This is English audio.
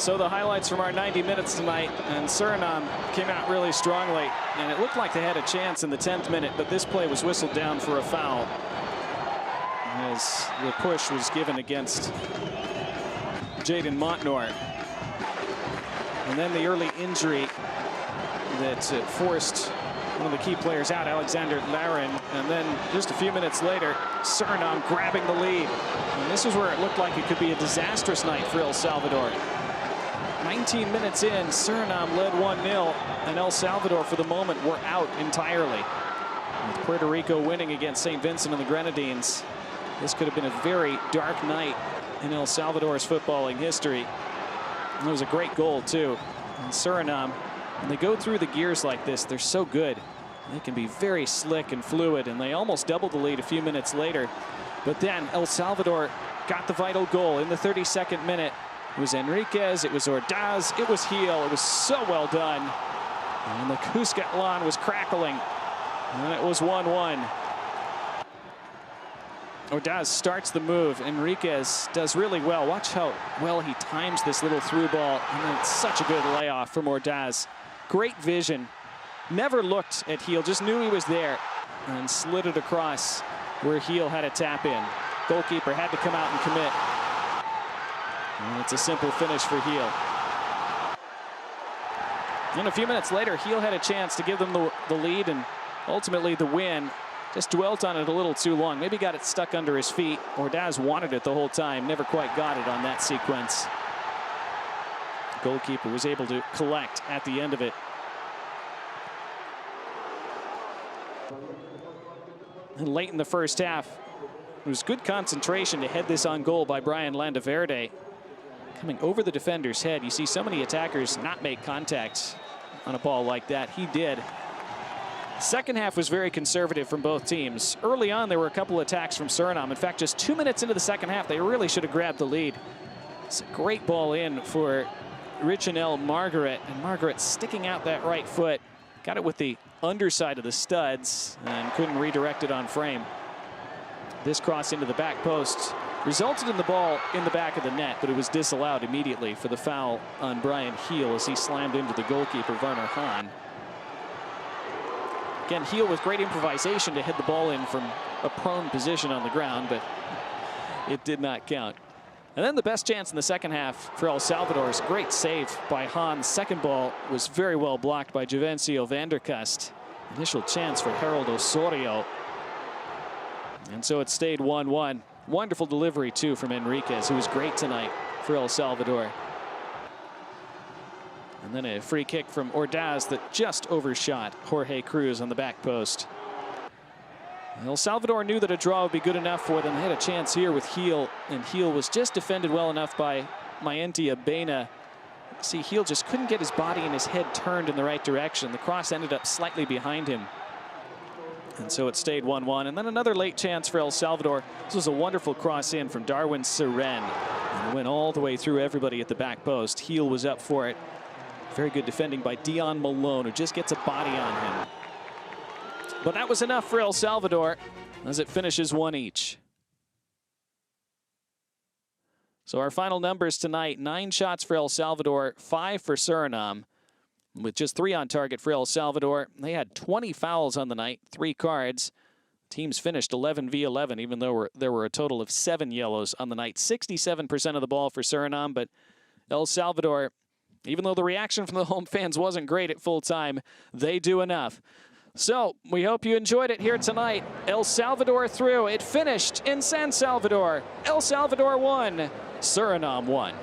So the highlights from our 90 minutes tonight, and Suriname came out really strongly, and it looked like they had a chance in the 10th minute, but this play was whistled down for a foul as the push was given against Jaden Montnor. And then the early injury that forced one of the key players out, Alexander Larin, and then just a few minutes later, Suriname grabbing the lead. And this is where it looked like it could be a disastrous night for El Salvador. 19 minutes in, Suriname led 1-0, and El Salvador, for the moment, were out entirely. With Puerto Rico winning against St. Vincent and the Grenadines, this could have been a very dark night in El Salvador's footballing history. And it was a great goal, too. And Suriname, when they go through the gears like this, they're so good. They can be very slick and fluid, and they almost doubled the lead a few minutes later. But then El Salvador got the vital goal in the 32nd minute. It was Enriquez, it was Ordaz, it was Heel. It was so well done. And the Cuscatlan was crackling. And it was 1-1. Ordaz starts the move. Enriquez does really well. Watch how well he times this little through ball. And it's such a good layoff from Ordaz. Great vision. Never looked at Heel, just knew he was there. And slid it across where Heel had a tap in. Goalkeeper had to come out and commit. And it's a simple finish for Heel. And a few minutes later, Heel had a chance to give them the lead and ultimately the win. Just dwelt on it a little too long. Maybe got it stuck under his feet. Ordaz wanted it the whole time. Never quite got it on that sequence. The goalkeeper was able to collect at the end of it. And late in the first half, it was good concentration to head this on goal by Brian Landaverde. Coming over the defender's head. You see so many attackers not make contact on a ball like that. He did. Second half was very conservative from both teams. Early on, there were a couple attacks from Suriname. In fact, just 2 minutes into the second half, they really should have grabbed the lead. It's a great ball in for Richinel Margaret. And Margaret sticking out that right foot. Got it with the underside of the studs and couldn't redirect it on frame. This cross into the back post resulted in the ball in the back of the net, but it was disallowed immediately for the foul on Brian Heel as he slammed into the goalkeeper, Werner Hahn. Again, Heel with great improvisation to hit the ball in from a prone position on the ground, but it did not count. And then the best chance in the second half for El Salvador is a great save by Hahn. Second ball was very well blocked by Juvencio Vanderkust. Initial chance for Harold Osorio. And so it stayed 1-1. Wonderful delivery, too, from Enriquez, who was great tonight for El Salvador. And then a free kick from Ordaz that just overshot Jorge Cruz on the back post. El Salvador knew that a draw would be good enough for them. They had a chance here with Heel, and Heel was just defended well enough by Mayentia Bena. See, Heel just couldn't get his body and his head turned in the right direction. The cross ended up slightly behind him. And so it stayed 1-1. And then another late chance for El Salvador. This was a wonderful cross in from Darwin Seren. And it went all the way through everybody at the back post. Heel was up for it. Very good defending by Dion Malone, who just gets a body on him. But that was enough for El Salvador as it finishes 1 each. So our final numbers tonight, 9 shots for El Salvador, 5 for Suriname. With just 3 on target for El Salvador. They had 20 fouls on the night, 3 cards. Teams finished 11 v 11, even though there were a total of 7 yellows on the night. 67% of the ball for Suriname, but El Salvador, even though the reaction from the home fans wasn't great at full time, they do enough. So we hope you enjoyed it here tonight. El Salvador through. It finished in San Salvador. El Salvador 1, Suriname 1.